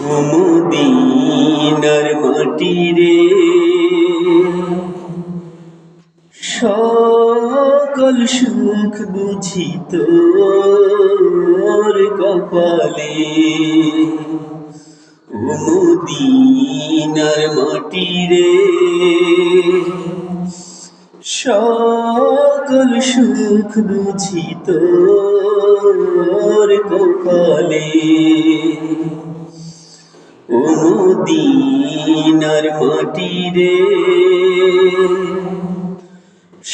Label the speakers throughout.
Speaker 1: ও মদিনার মাটি রে, সকল সুখ বুঝি তোর কপালে। ও মদিনার মাটি রে, সকল সুখ বুঝি তোর কপালে। ও মদিনার মাটি রে,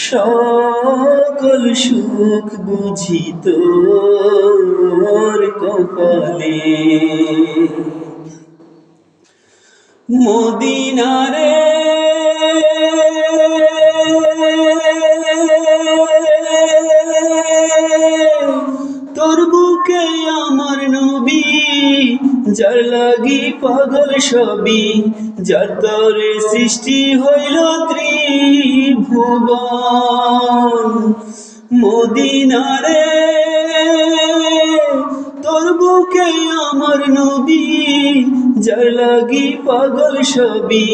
Speaker 1: সকল সুখ বুঝি তোর কপালে। মদিনারে তোর বুকে আমার নবী, যার লাগি পাগল সবই, যার তরে সৃষ্টি হইল ত্রিভুবন। মদিনারে তোর বুকে আমার নবী, যার লাগি পাগল সবই,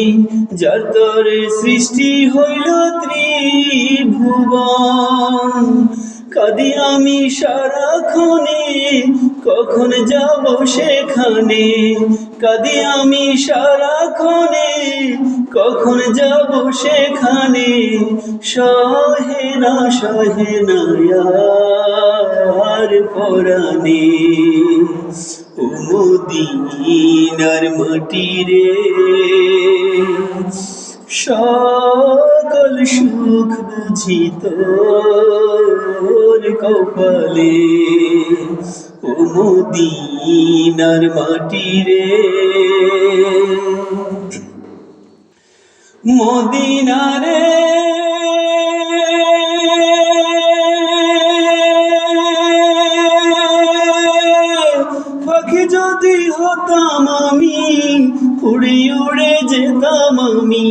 Speaker 1: যার তরে সৃষ্টি হইল ত্রিভুবন। কাঁদি আমি সারাক্ষণে, কখন যাব সেখানে। কাঁদি আমি সারাক্ষণে, কখন যাব সেখানে। সহে না আর পরাণে। ও মদিনার মাটি রে, সকল সুখ বুঝি তোর কপালে। ও মদিনার মাটি রে, মদিনারে পাখি যদি হতাম আমি, উড়ে উড়ে যেতাম আমি,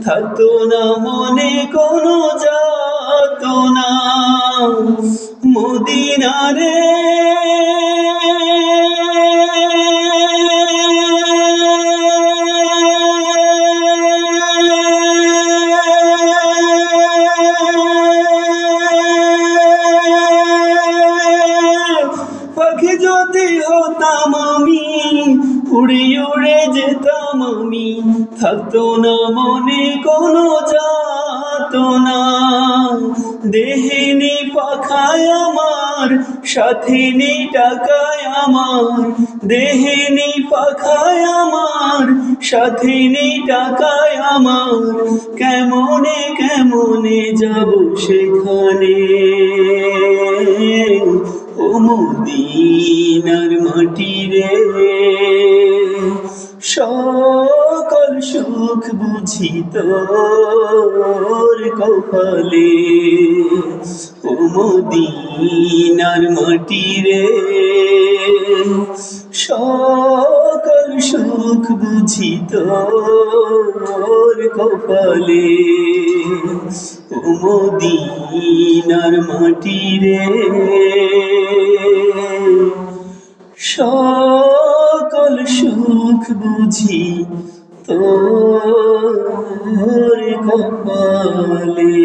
Speaker 1: থাকতো না মনে কোনো যাতনা। মদিনারে পাখি যদি হতাম আমি, উড়ে উড়ে যেতাম আমি, থাকতো না মনে কোনো যাতনা। দেহে নেই পাখায় আমার, সাথে নেই টাকায় আমার। দেহে নেই পাখায় আমার, সাথে নেই টাকায় আমার। কেমনে কেমনে যাব সেখানে। ও মদিনার মাটি রে, সকল সুখ বুঝি তোর কপালে। ও মদিনার মাটি রে, সকল সুখ বুঝি তোর কপালে। ও মদিনার মাটি রে, সকল সুখ বুঝি তোর কপালে।